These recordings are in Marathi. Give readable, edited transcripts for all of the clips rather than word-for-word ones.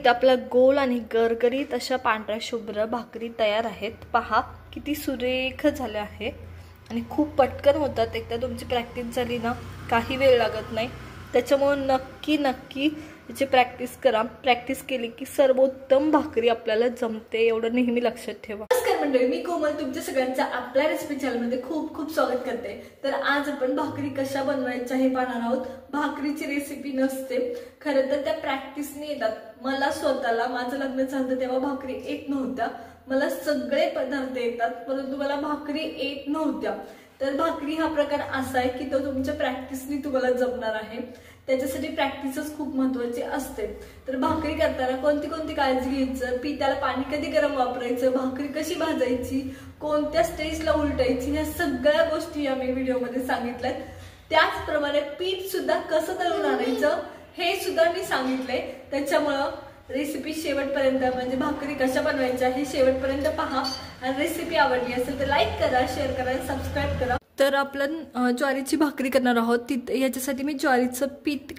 पीठ आपला गोल आणि गरगरीत अशा पांढऱ्या शुभ्र भाकरी तयार आहेत। पहा किती सुरेख झाले आहे आणि खूप पटकन होतात। एकदा तुमची प्रॅक्टिस झाली ना काही वेळ लागत नाही। त्याच्यामुळे नक्की याची प्रॅक्टिस करा। प्रॅक्टिस केली की सर्वोत्तम भाकरी आपल्याला जमते, एवढं नेहमी लक्षात ठेवा। नमस्कार मंडळी, मी कोमल तुमच्या सगळ्यांचं आपल्या रेसिपी चॅनलमध्ये खूप खूप स्वागत करते। तर आज आपण भाकरी कशा बनवायच्या हे पाहणार आहोत। भाकरीची रेसिपी नसते, खरं तर त्या प्रॅक्टिसने येतात। मला स्वतःला माझं लग्न झालं तेव्हा भाकरी येत नव्हत्या, मला सगळे पदार्थ येतात परंतु मला भाकरी येत नव्हत्या। तर भाकरी हा प्रकार असा आहे की तो तुमच्या प्रॅक्टिसने तुम्हाला जमणार आहे। त्याच्यासाठी प्रॅक्टिसच खूप महत्त्वाची असते। तर भाकरी करताना कोणती काळजी घ्यायचं, पिठाला पाणी कधी गरम वापरायचं, भाकरी कशी भाजायची, कोणत्या स्टेजला उलटायची, ह्या सगळ्या गोष्टी आम्ही व्हिडिओमध्ये सांगितल्यात। त्याचप्रमाणे पीठ सुद्धा कसं दळून आणायचं हे सुद्धा मी सांगितलंय। त्याच्यामुळे रेसिपी शेवटपर्यंत, म्हणजे भाकरी कशा बनवायच्या हे शेवटपर्यंत पहा। आणि रेसिपी आवडली असेल तर लाईक करा, शेअर करा, सबस्क्राईब करा। तर आपण ज्वारीची भाकरी करणार आहोत। याच्यासाठी मी ज्वारीचं पीठ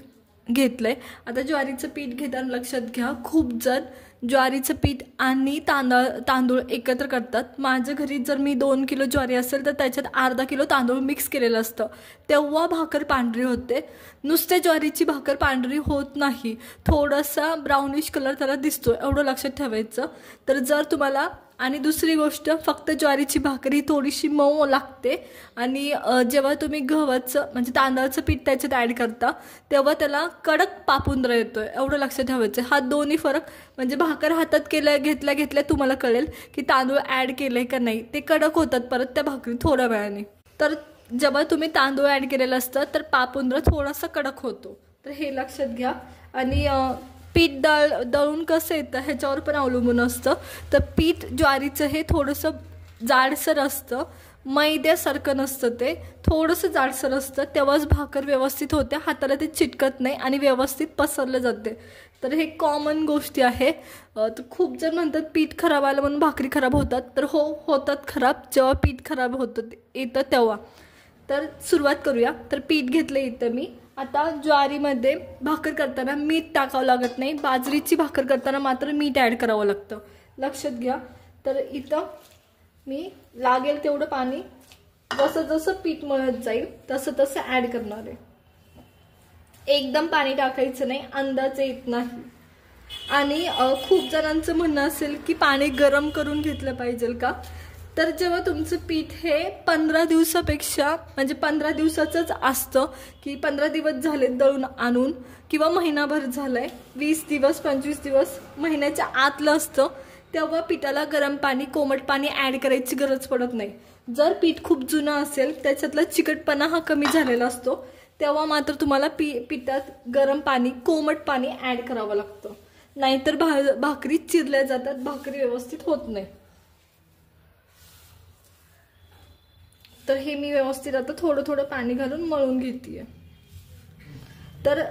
घेतलंय। आता ज्वारीचं पीठ घेताना लक्षात घ्या, खूप जण ज्वारीचं पीठ आणि तांदूळ एकत्र करतात। माझ्या घरी जर मी 2 किलो ज्वारी असेल तर त्याच्यात अर्धा किलो तांदूळ मिक्स केलेलं असतं, तेव्हा भाकर पांढरी होते। नुसत्या ज्वारीची भाकर पांढरी होत नाही, थोडासा ब्राउनिश कलर त्याला दिसतो, एवढं लक्षात ठेवायचं। तर जर तुम्हाला, आणि दुसरी गोष्ट, फक्त ज्वारीची भाकरी थोडीशी मऊ लागते आणि जेव्हा तुम्ही गव्हाचं म्हणजे तांदळाचं पीठ त्याच्यात ॲड करता तेव्हा त्याला कडक पापुंद्रा येतोय, एवढं लक्षात ठेवायचं। हा दोन्ही फरक, म्हणजे भाकर हातात घेतल्या तुम्हाला कळेल की तांदूळ ॲड केले का नाही, ते कडक होतात परत त्या भाकरी थोड्या वेळाने। तर जेव्हा तुम्ही तांदूळ ॲड केलेलं असतं तर पापुंद्रा थोडासा कडक होतो, तर हे लक्षात घ्या। आणि पीठ दळून कसं येतं ह्याच्यावर पण अवलंबून असतं। तर पीठ ज्वारीचं हे थोडंसं जाडसर असतं, मैद्यासारखं नसतं, ते थोडंसं जाडसर असतं, तेव्हाच भाकर व्यवस्थित होते, हाताला ते चिटकत नाही आणि व्यवस्थित पसरलं जाते। तर हे कॉमन गोष्टी आहे। तर खूप जण म्हणतात पीठ खराब आलं म्हणून भाकरी खराब होतात, तर होतात खराब जेव्हा पीठ खराब येतं तेव्हा। तर सुरुवात करूया। तर पीठ घेतलं इथं मी। आता ज्वारीमध्ये भाकर करताना मीठ टाकावं लागत नाही, बाजरीची भाकर करताना मात्र मीठ ॲड करावं लागतं, लक्षात घ्या। तर इथं मी लागेल तेवढं पाणी जसं पीठ मळत जाईल तसं ॲड करणार आहे। एकदम पाणी टाकायचं नाही, अंदाज येत नाही। आणि खूप जणांचं म्हणणं असेल की पाणी गरम करून घेतलं पाहिजे का। तर जेव्हा तुमचं पीठ हे 15 दिवसापेक्षा, म्हणजे 15 दिवसाचंच असतं की 15 दिवस झाले दळून आणून, किंवा महिनाभर झालाय, 20 दिवस 25 दिवस, महिन्याच्या आतलं असतं, तेव्हा पिठाला गरम पाणी, कोमट पाणी ॲड करायची गरज पडत नाही। जर पीठ खूप जुनं असेल, त्याच्यातला चिकटपणा हा कमी झालेला असतो, तेव्हा मात्र तुम्हाला पिठात गरम पाणी, कोमट पाणी ॲड करावं लागतं, नाहीतर भाकरी चिरल्या जातात, भाकरी व्यवस्थित होत नाही। तर हे मी व्यवस्थित आता थोडं पाणी घालून मळून घेतेय। तर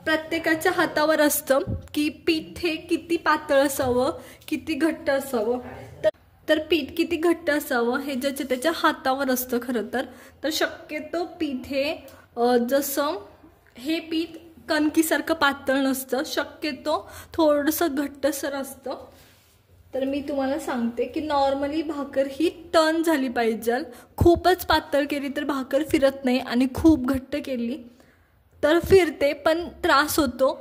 प्रत्येकाच्या हातावर असतं की पीठ हे किती पातळ असावं, किती घट्ट असावं। तर पीठ किती घट्ट असावं हे त्याच्या हातावर असतं खरं तर। तर शक्यतो पीठ हे जसं हे पीठ कणकीसारखं पातळ नसतं, शक्यतो थोडंसं घट्टसर असतं। तर मी तुम्हाला सांगते की नॉर्मली भाकर ही टर्न झाली पाहिजे। खूपच पातळ केली तर भाकर फिरत नाही आणि खूप घट्ट केली तर फिरते, पण त्रास होतो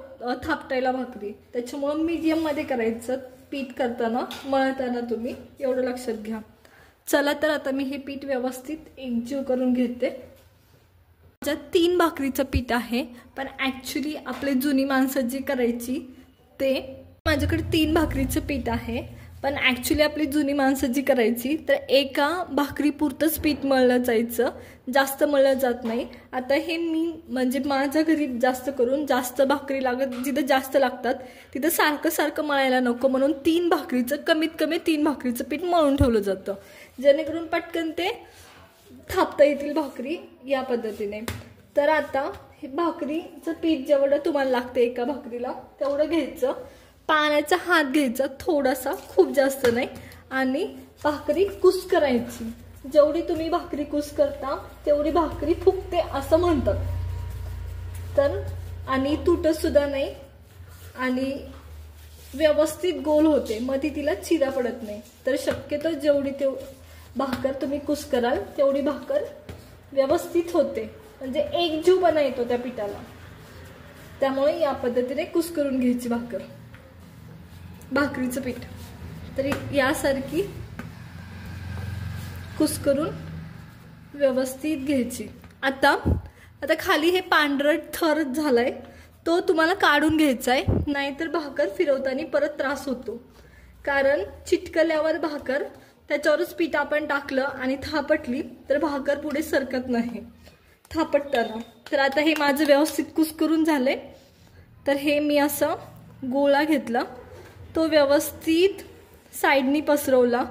थापटायला भाकरी। त्याच्यामुळे मीडियममध्ये करायचं पीठ करताना, मळताना तुम्ही एवढं लक्षात घ्या। चला तर आता मी हे पीठ व्यवस्थित एकजीव करून घेते। माझ्या 3 भाकरीचं पीठ आहे, पण ॲक्च्युली आपली जुनी माणसं जी करायची ते, माझ्याकडे 3 भाकरीचं पीठ आहे, पण ॲक्च्युली आपली जुनी माणसं जी करायची तर एका भाकरी पुरतंच पीठ मळलं जायचं, जास्त मळलं जात नाही। आता हे मी, म्हणजे माझ्या घरी जास्त करून जास्त भाकरी लागत, जिथं जास्त लागतात तिथं सारखं मळायला नको म्हणून कमीत कमी 3 भाकरीचं पीठ मळून ठेवलं जातं, जेणेकरून पटकन ते थापता येतील भाकरी, या पद्धतीने। तर आता हे भाकरीचं पीठ जेवढं तुम्हाला लागतं एका भाकरीला तेवढं घ्यायचं, पाण्याचा हात घ्यायचा थोडासा, खूप जास्त नाही, आणि भाकरी कुस्करायची। जेवढी तुम्ही भाकरी कुस्करता तेवढी भाकरी फुगते असं म्हणतात। तर आणि तुटत सुद्धा नाही आणि व्यवस्थित गोल होते, मध्ये तिला चिरा पडत नाही. तर शक्यतो जेवढी भाकर तुम्ही कुस्कराल तेवढी भाकर व्यवस्थित होते, म्हणजे एकजीवपणा येतो त्या पिठाला. त्यामुळे या पद्धतीने कुस्करून घ्यायची भाकरीचं पीठ. तरी यासारखी कुस्करून व्यवस्थित घ्यायची. आता खाली हे पांढरट थर झालाय तो तुम्हाला काढून घ्यायचा आहे, नाहीतर भाकर फिरवताना परत त्रास होतो. कारण चिटकल्यावर भाकर त्याच्यावरच पीठ आपण टाकलं आणि थापटली तर भाकर पुढे सरकत नाही थापटताना. तर आता हे माझं व्यवस्थित कुस्करून झालंय. तर हे मी असं गोळा घेतला, तो व्यवस्थित साईडनी पसरवला.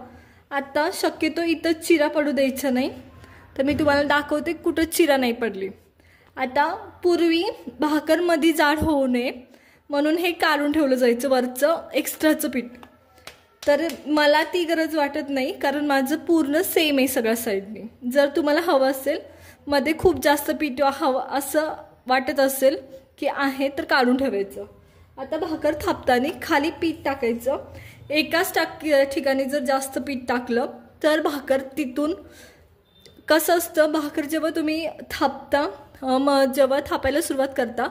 आता शक्यतो इथं चिरा पडू द्यायचा नाही. तर मी तुम्हाला दाखवते कुठं चिरा नाही पडली. आता पूर्वी भाकरमध्ये जाड होऊ नये म्हणून हे काढून ठेवलं जायचं वरचं एक्स्ट्राचं पीठ. तर मला ती गरज वाटत नाही, कारण माझं पूर्ण सेम आहे सगळ्या साईडनी. जर तुम्हाला हवं असेल मध्ये खूप जास्त पीठ हवं असं वाटत असेल की आहे तर काढून ठेवायचं. आता भाकर थापताना खाली पीठ टाकायचं. एकाच ठिकाणी जर जास्त पीठ टाकलं तर भाकर तिथून कसं असतं, भाकर जेव्हा तुम्ही थापता जेव्हा थापायला सुरुवात करता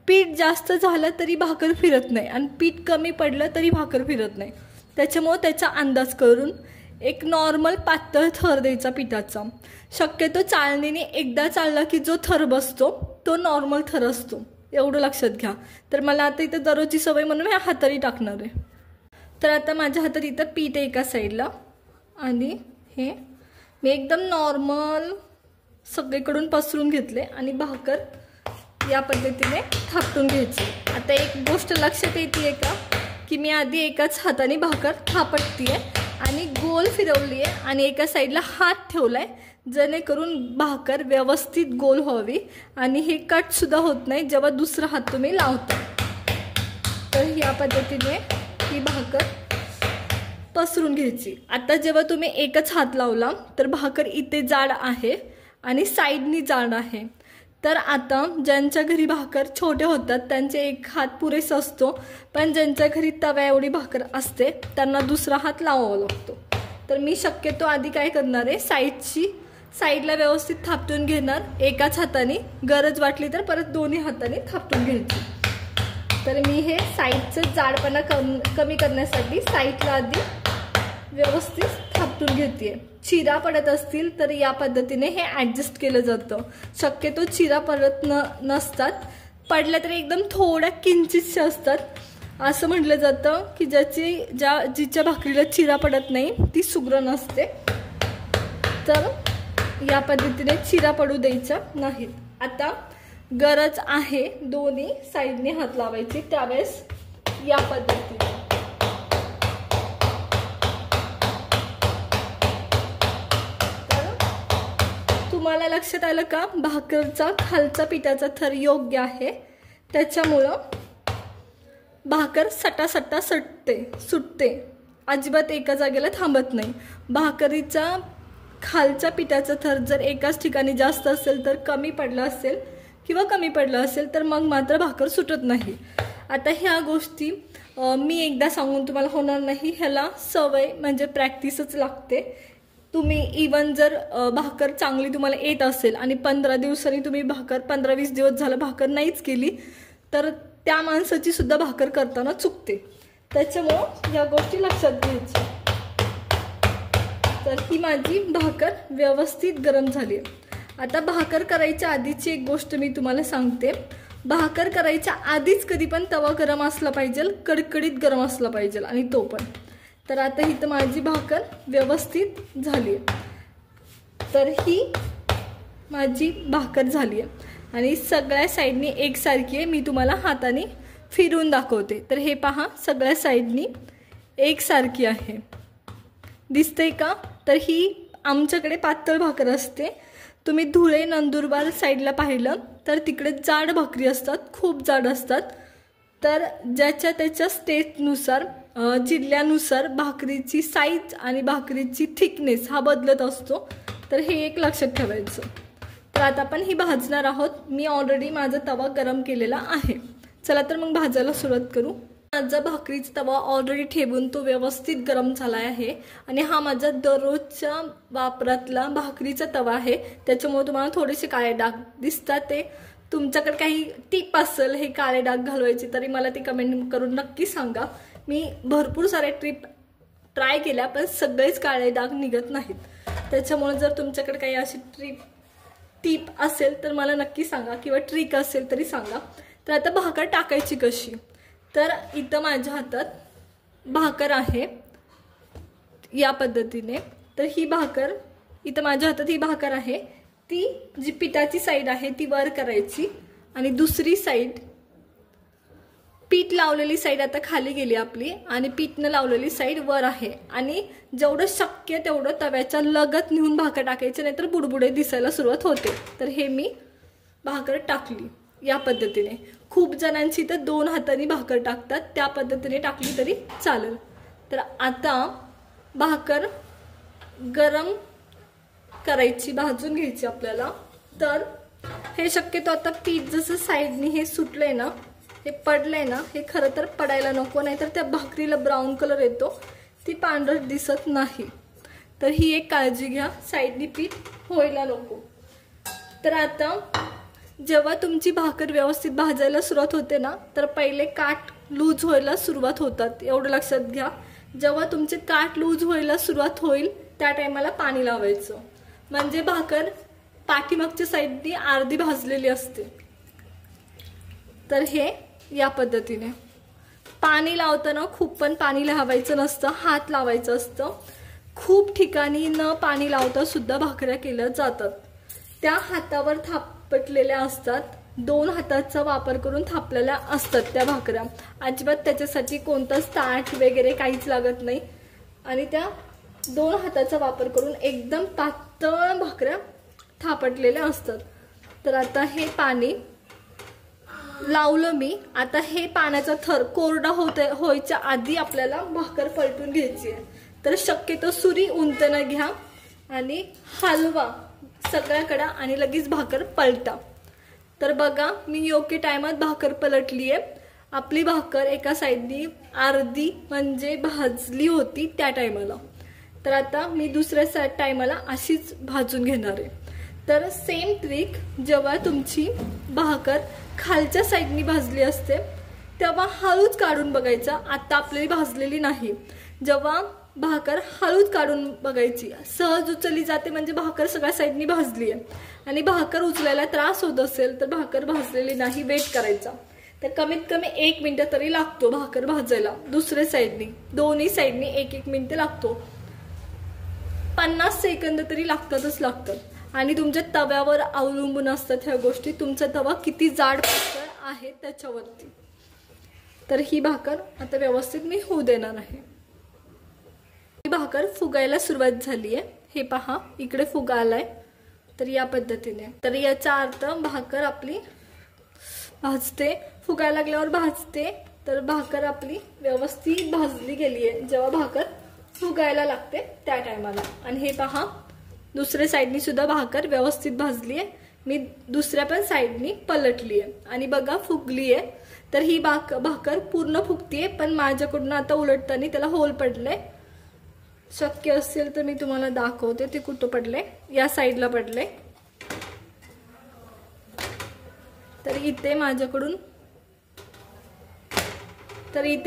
पीठ जास्त झालं तरी भाकर फिरत नाही आणि पीठ कमी पडलं तरी भाकर फिरत नाही. त्याच्यामुळे त्याचा अंदाज करून एक नॉर्मल पातळ थर द्यायचा पिठाचा. शक्यतो चाळणीने एकदा चाळला की जो थर बसतो तो नॉर्मल थर असतो, एवढं लक्षात घ्या. तर मला आता इथं दररोजची सवय म्हणून मी हाताने टाकणार आहे. तर आता माझ्या हातात इथं पीठ आहे एका साईडला आणि हे मी एकदम नॉर्मल सगळीकडून पसरून घेतले आणि भाकर या पद्धतीने थापटून घ्यायची. आता एक गोष्ट लक्षात येते का की मी आधी एकाच हाताने भाकर थापटते आहे आणि गोल फिरवली आहे आणि एका साईडला हात ठेवला आहे जेणेकरून भाकर व्यवस्थित गोल व्हावी आणि हे कटसुद्धा होत नाही जेव्हा दुसरा हात तुम्ही लावता. तर या पद्धतीने ही भाकर पसरून घ्यायची. आता जेव्हा तुम्ही एकच हात लावला तर भाकर इथे जाड आहे आणि साईडनी जाड आहे. तर आता ज्यांच्या घरी भाकर छोटे होतात त्यांचे एक हात पुरेसा असतो, पण ज्यांच्या घरी तव्या एवढी भाकर असते त्यांना दुसरा हात लावावा लागतो. तर मी शक्यतो आधी काय करणार आहे, साईडला व्यवस्थित थापटून घेणार एकाच हाताने. गरज वाटली तर परत दोन्ही हाताने थापटून घ्यायची. तर मी हे साईडचं जाडपणा कमी करण्यासाठी साईडला आधी व्यवस्थित थापटून घेते. चिरा पडत असतील तर या पद्धतीने हे ॲडजस्ट केलं जातं. शक्यतो चिरा पडत नसतात, पडल्या तरी एकदम थोड्या किंचितशा असतात. असं म्हटलं जातं की जिच्या भाकरीला चिरा पडत नाही ती सुगरण असते. तर या पद्धतीने चिरा पडू द्यायचा नाहीत. आता गरज आहे दोन्ही साईडने हात लावायची, त्यावेळेस या पद्धतीने तुम्हाला लक्षात आलं का, भाकरचा खालचा पिठाचा थर योग्य आहे, त्याच्यामुळं भाकर सटासटा सुटते, अजिबात एका जागेला थांबत नाही. भाकरीचा खालच्या पिठाचा थर जर एकाच ठिकाणी जास्त असेल तर कमी पडला असेल तर मग मात्र भाकर सुटत नाही. आता ह्या गोष्टी मी एकदा सांगून तुम्हाला होणार नाही, ह्याला सवय म्हणजे प्रॅक्टिसच लागते. तुम्ही इवन जर भाकर चांगली तुम्हाला येत असेल आणि 15 दिवसांनी तुम्ही 15-20 दिवस झालं भाकर नाहीच केली तर त्या माणसाची सुद्धा भाकर करताना चुकते. त्याच्यामुळं या गोष्टी लक्षात घ्यायच्या. तर ही माझी भाकर व्यवस्थित गरम झाली. आता भाकर करायच्या आधीची एक गोष्ट मी तुम्हाला सांगते. भाकर करायच्या आधीच कधी पण तवा गरम असला पाहिजे, कडकडीत गरम असला पाहिजे आणि तो पण. तर आता इथं माझी भाकर व्यवस्थित झाली. तर ही माझी भाकर झाली आहे आणि सगळ्या साईडनी एकसारखी आहे. मी तुम्हाला हाताने फिरून दाखवते. तर हे पहा, सगळ्या साईडनी एकसारखी आहे, दिसते का. तर ही आमच्याकडे पातळ भाकर असते. तुम्ही धुळे नंदुरबार साईडला पाहिलं तर तिकडे जाड भाकरी असतात, खूप जाड असतात. तर ज्याच्या त्याच्या स्टेटनुसार जिल्ह्यानुसार भाकरीची साईज आणि भाकरीची थिकनेस हा बदलत असतो. तर हे एक लक्षात ठेवायचं. तर आता आपण ही भाजणार आहोत. मी ऑलरेडी माझा तवा गरम केलेला आहे. चला तर मग भाजायला सुरुवात करू. माझा भाकरीचा तवा ऑलरेडी ठेवून तो व्यवस्थित गरम झाला आहे आणि हा माझा दररोजच्या वापरातला भाकरीचा तवा आहे, त्याच्यामुळे तुम्हाला थोडेसे काळे डाग दिसतात. ते तुमच्याकडे काही टिप असेल हे काळे डाग घालवायची तरी मला ती कमेंट करून नक्की सांगा. मी भरपूर सारे ट्राय केल्या पण सगळेच काळे डाग निघत नाहीत. त्याच्यामुळे जर तुमच्याकडे काही अशी टिप असेल तर मला नक्की सांगा किंवा ट्रिक असेल तरी सांगा. तर आता भाकर टाकायची कशी, तर इथं माझ्या हातात भाकर आहे या पद्धतीने. तर ही भाकर इथं माझ्या हातात ही भाकर आहे, ती जी पिठाची साईड आहे ती वर करायची आणि दुसरी साईड पीठ लावलेली साईड आता खाली गेली आपली आणि पीठ न लावलेली साईड वर आहे. आणि जेवढं शक्य तेवढं तव्याच्या लगत नेऊन भाकर टाकायचं, नाहीतर बुडबुडे दिसायला सुरुवात होते. तर हे मी भाकर टाकली या पद्धतीने. खूप जणांची तर 2 हातांनी भाकर टाकतात, त्या पद्धतीने टाकली तरी चालेल. तर आता भाकर गरम करायची, भाजून घ्यायची आपल्याला. तर हे शक्यतो आता पीठ जसं साईडनी हे सुटलंय ना, हे पडलंय ना, हे खरं तर पडायला नको, नाहीतर त्या भाकरीला ब्राऊन कलर येतो, ती पांढरट दिसत नाही. तर ही एक काळजी घ्या, साईडनी पीठ व्हायला नको. तर आता जेव्हा तुमची भाकर व्यवस्थित भाजायला सुरुवात होते ना, तर पहिले काठ लूज व्हायला सुरुवात होतात, एवढं लक्षात घ्या. जेव्हा तुमचे काठ लूज व्हायला सुरुवात होईल त्या टायमाला पाणी लावायचं, म्हणजे भाकर पाठीमागच्या साईडनी अर्धी भाजलेली असते. तर हे या पद्धतीने पाणी लावताना खूप पण पाणी लावायचं नसतं, हात लावायचं असतं. खूप ठिकाणी न पाणी लावता सुद्धा भाकऱ्या केल्या जातात, त्या हातावर थापटलेल्या असतात. 2 हाताचा वापर करून थापलेल्या असतात त्या भाकऱ्या. अजिबात त्याच्यासाठी कोणताच ताट वगैरे काहीच लागत नाही आणि त्या 2 हाताचा वापर करून एकदम पातळ भाकऱ्या थापटलेल्या असतात. तर आता हे पाणी लावलं मी. आता हे पाण्याचा थर कोरडा व्हायच्या आधी आपल्याला भाकर पलटून घ्यायची आहे. तर शक्यतो सुरी उंच न घ्या आणि हलवा सगळ्याकडे आणि लगेच भाकर पलटा. तर बघा मी योग्य टायमात भाकर पलटली आहे. आपली भाकर एका साईडनी अर्धी म्हणजे भाजली होती त्या टायमाला. तर आता मी दुसऱ्या टायमाला अशीच भाजून घेणार आहे. तर सेम ट्रिक, जेव्हा तुमची भाकर खालच्या साईडनी भाजली असते तेव्हा हळूच काढून बघायचं. आता आपली भाजलेली नाही, जेव्हा भाकर हळूच काढून बघायची. सहज उचलली जाते म्हणजे भाकर सगळ्या साईडनी भाजली आहे. आणि भाकर उचलायला त्रास होत असेल तर भाकर भाजलेली नाही, वेट करायचा. तर कमीत कमी 1 मिनिट तरी लागतो भाकर भाजायला. दुसऱ्या साईडनी दोन्ही साईडनी 1-1 मिनिट लागतो. 50 सेकंद तरी लागतातच लागतात. आणि तुमच्या तव्यावर अवलंबून असतात ह्या गोष्टी, तुमचा तवा किती जाड पातळ आहे त्याच्यावरती. तर ही भाकर आता व्यवस्थित मी होऊ देणार आहे. ही भाकर फुगायला सुरुवात झाली आहे, हे पहा इकडे फुगा आलाय. तर या पद्धतीने, तर याचा अर्थ भाकर आपली भाजते, फुगायला लागल्यावर भाजते. तर भाकर आपली व्यवस्थित भाजली गेली आहे जेव्हा भाकर फुगायला लागते त्या टायमाला. आणि हे पहा दुसऱ्या साईडनी सुद्धा भाकर व्यवस्थित भाजली आहे. मी दुसऱ्या पण साईडनी पलटली आहे आणि बघा फुगली आहे. तर ही भाकर पूर्ण फुगतीये, पण माझ्याकडून आता उलटताना त्याला होल पडले. शक्य असेल तर मी तुम्हाला दाखवते ते कुठं पडले. या साईडला पडले. तर इथे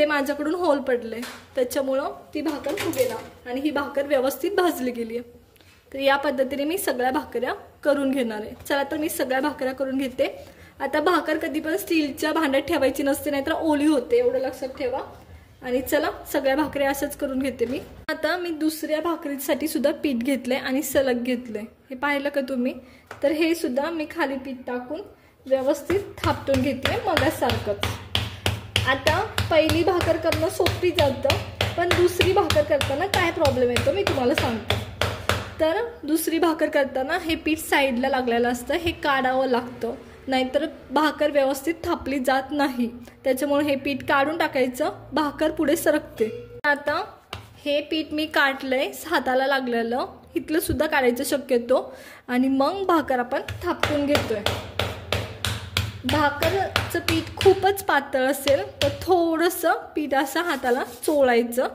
माझ्याकडून होल पडले, त्याच्यामुळं ती भाकर फुगेना आणि ही भाकर व्यवस्थित भाजली गेली आहे. तर या पद्धतीने मी सगळ्या भाकऱ्या करून घेणार आहे. चला तर मी सगळ्या भाकऱ्या करून घेते. आता भाकर कधी पण स्टीलच्या भांड्यात ठेवायची नसते, नाहीतर ओली होते, एवढं लक्षात ठेवा. आणि चला सगळ्या भाकऱ्या अशाच करून घेते मी. आता मी दुसऱ्या भाकरीसाठी सुद्धा पीठ घेतलंय आणि सलग घेतलंय, हे पाहिलं का तुम्ही. तर हे सुद्धा मी खाली पीठ टाकून व्यवस्थित थापटून घेते मगासारखंच. आता पहिली भाकर करणं सोपी जातं, पण दुसरी भाकर करताना काय प्रॉब्लेम येतो मी तुम्हाला सांगते. तर दुसरी भाकर करताना हे पीठ साईडला लागलेलं असतं, हे काढावं लागतं, नाहीतर भाकर व्यवस्थित थापली जात नाही. त्याच्यामुळे हे पीठ काढून टाकायचं, भाकर पुढे सरकते. आता हे पीठ मी काढलंय हाताला लागलेलं, इथलं सुद्धा काढायचं शक्यतो आणि मग भाकर आपण थापटून घेतोय. भाकरचं पीठ खूपच पातळ असेल तर थोडंसं पीठ असं हाताला चोळायचं,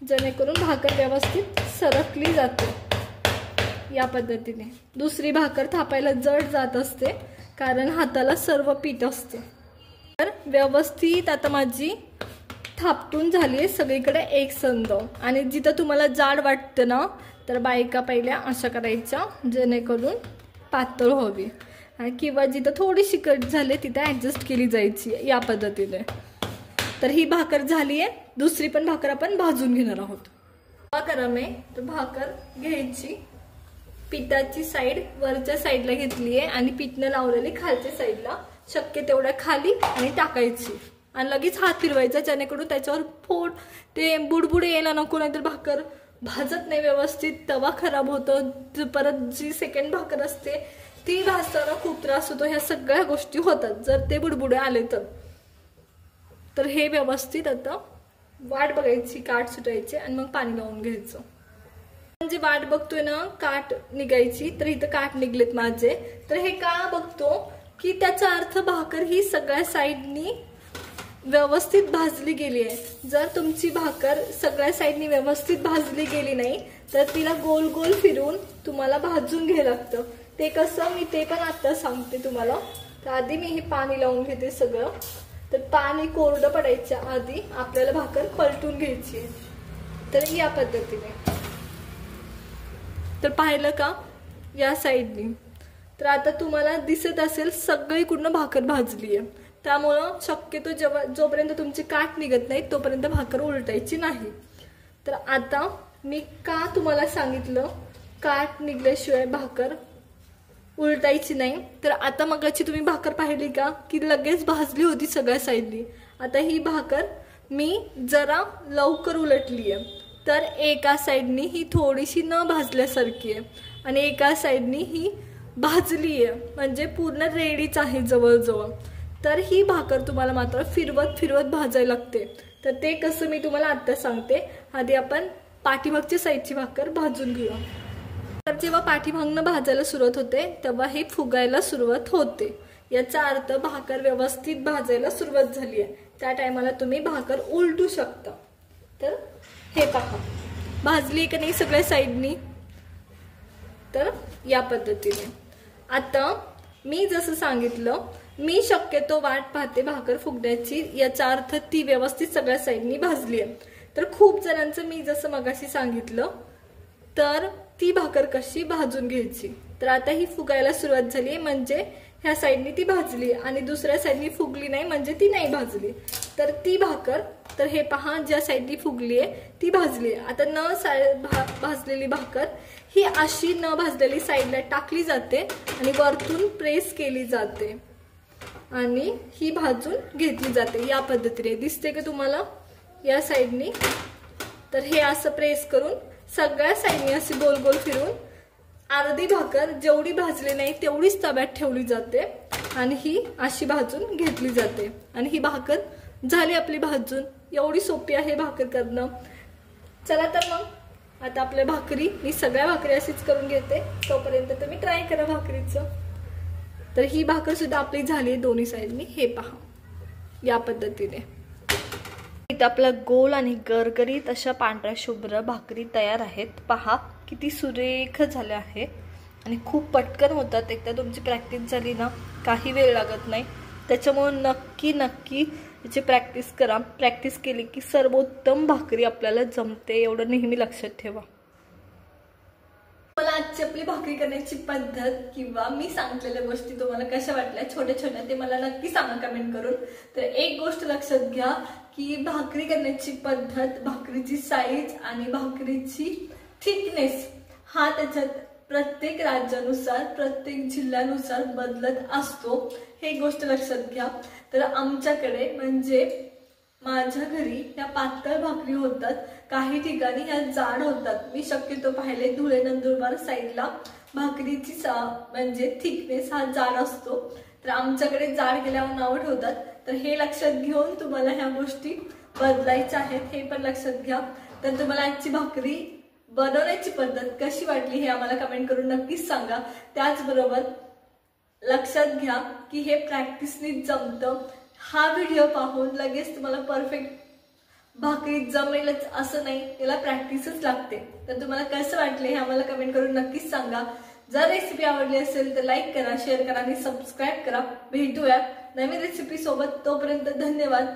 जेणेकरून भाकर व्यवस्थित सरकली जाते या पद्धतीने. दुसरी भाकर थापायला जड जात असते कारण हाताला सर्व पीठ असते. तर व्यवस्थित आता माझी थापटून झाली आहे सगळीकडे एकसंध. आणि जिथं तुम्हाला जाड वाटतं ना तर बायका पहिल्या अशा करायच्या जेणेकरून पातळ व्हावी, किंवा जिथं थोडीशी कट झाली तिथं ॲडजस्ट केली जायची या पद्धतीने. तर ही भाकर झाली आहे. दुसरी पण भाकर आपण भाजून घेणार आहोत. गरम आहे तर भाकर घ्यायची, पिठाची साईड वरच्या साईडला घेतली आहे आणि पीठनं लावलेली खालच्या साईडला शक्य तेवढ्या खाली आणि टाकायची आणि लगेच हात फिरवायचा, जेणेकरून त्याच्यावर फोड ते बुडबुडे यायला नको, नाहीतर भाकर भाजत नाही व्यवस्थित, तवा खराब होतो. परत जी सेकंड भाकर असते ती भाजताना खूप त्रास होतो. ह्या सगळ्या गोष्टी होतात जर ते बुडबुडे आले तर हे व्यवस्थित आता वाट बघायची, काठ सुटायचे आणि मग पाणी लावून घ्यायचं. म्हणजे वाट बघतोय ना काठ निघायची, तर इथं काठ निघलेत माझे. तर हे का बघतो की त्याचा अर्थ भाकर ही सगळ्या साईडनी व्यवस्थित भाजली गेली आहे. जर तुमची भाकर सगळ्या साईडनी व्यवस्थित भाजली गेली नाही तर तिला गोल गोल फिरवून तुम्हाला भाजून घ्यायला लागतं. ते कसं मी ते पण आता सांगते तुम्हाला. तर आधी मी हे पाणी लावून घेते सगळं. तर पाणी कोरडं पडायच्या आधी आपल्याला भाकर पलटून घ्यायची आहे. तर या पद्धतीने. तर पाहिलं का या साईडनी. तर आता तुम्हाला दिसत असेल सगळीकडून भाकर भाजली आहे. त्यामुळं शक्यतो जोपर्यंत तुमची काठ निघत नाही तोपर्यंत भाकर उलटायची नाही. तर आता मी का तुम्हाला सांगितलं काठ निघल्याशिवाय भाकर उलटायची नाही. तर आता मगाची तुम्ही भाकर पाहिली का की लगेच भाजली होती सगळ्या साईडनी. आता ही भाकर मी जरा लवकर उलटली आहे, तर एका साईडनी ही थोडीशी न भाजल्यासारखी आहे आणि एका साईडनी ही भाजली आहे, म्हणजे पूर्ण रेडीच आहे जवळजवळ. तर ही भाकर तुम्हाला मात्र फिरवत फिरवत भाजायला लागते. तर ते कसं मी तुम्हाला आता सांगते. आधी आपण पाठीमागच्या साईडची भाकर भाजून घेऊया. तर जेव्हा पाठीमागनं भाजायला सुरुवात होते तेव्हा हे फुगायला सुरुवात होते. याचा अर्थ भाकर व्यवस्थित भाजायला सुरुवात झाली आहे. त्या टायमाला तुम्ही भाकर उलटू शकता. तर हे पहा भाजली का नाही सगळ्या साईडनी. तर या पद्धतीने. आता मी जसं सांगितलं मी शक्यतो वाट पाहते भाकर फुगण्याची, याचा अर्थ ती व्यवस्थित सगळ्या साईडनी भाजली आहे. तर खूप जणांचं मी जसं मगाशी सांगितलं तर ती भाकर कशी भाजून घ्यायची. तर आता ही फुगायला सुरुवात झाली म्हणजे ह्या साईडनी ती भाजली आणि दुसऱ्या साईडनी फुगली नाही म्हणजे ती नाही भाजली. तर ती भाकर, तर हे पहा ज्या साईडनी फुगली आहे ती भाजली आहे. आता भाजलेली भाकर ही अशी न भाजलेली साईडला टाकली जाते आणि वरतून प्रेस केली जाते आणि ही भाजून घेतली जाते. या पद्धतीने दिसते का तुम्हाला या साईडनी. तर हे असं प्रेस करून सगळ्या साईडनी अशी गोल गोल फिरून अर्धी भाकर जेवढी भाजली नाही तेवढीच तव्यात ठेवली जाते आणि ही अशी भाजून घेतली जाते. आणि ही भाकर झाली आपली भाजून. एवढी सोपी आहे भाकर करणं. चला तर मग आता आपल्या भाकरी, मी सगळ्या भाकरी अशीच करून घेते. तोपर्यंत तुम्ही ट्राय करा भाकरीचं. तर ही भाकर सुद्धा आपली झाली दोन्ही साईडनी. हे पहा या पद्धतीने. इथं आपला गोल आणि गरगरीत अशा पांढऱ्या शुभ्र भाकरी तयार आहेत. पहा किती सुरेख झाल्या आहे आणि खूप पटकन होतात. एकदा तुमची प्रॅक्टिस झाली ना काही वेळ लागत नाही. त्याच्यामुळे नक्की नक्की याची प्रॅक्टिस करा. प्रॅक्टिस केली की सर्वोत्तम भाकरी आपल्याला जमते, एवढं नेहमी लक्षात ठेवा. मला आजची आपली भाकरी करण्याची पद्धत किंवा मी सांगितलेल्या गोष्टी तुम्हाला कशा वाटल्या छोट्या छोट्या ते मला नक्की सांगा कमेंट करून. तर एक गोष्ट लक्षात घ्या की भाकरी करण्याची पद्धत, भाकरीची साईज आणि भाकरीची थिकनेस हा त्याच्यात प्रत्येक राज्यानुसार प्रत्येक जिल्ह्यानुसार बदलत असतो. हे गोष्ट लक्षात घ्या. तर आमच्याकडे म्हणजे माझ्या घरी ह्या पातळ भाकरी होतात, काही ठिकाणी ह्या जाड होतात. मी शक्यतो पाहिले धुळे नंदुरबार साईडला भाकरीची म्हणजे थिकनेस हा जाड असतो. तर आमच्याकडे जाड गेल्यावर नाव ठेवतात. तर हे लक्षात घेऊन तुम्हाला ह्या गोष्टी बदलायच्या आहेत, हे पण लक्षात घ्या. तर तुम्हाला आजची भाकरी बनवण्याची पद्धत कशी वाटली हे आम्हाला कमेंट करून नक्कीच सांगा. त्याचबरोबर लक्षात घ्या की हे प्रॅक्टिसनीच जमतं. हा व्हिडिओ पाहून लगेच तुम्हाला परफेक्ट भाकरी जमेलच असं नाही, याला प्रॅक्टिसच लागते. तर तुम्हाला कसं वाटलं हे आम्हाला कमेंट करून नक्कीच सांगा. जर रेसिपी आवडली असेल तर लाईक करा, शेअर करा आणि सबस्क्राईब करा. भेटूया नवीन रेसिपी सोबत. तोपर्यंत धन्यवाद.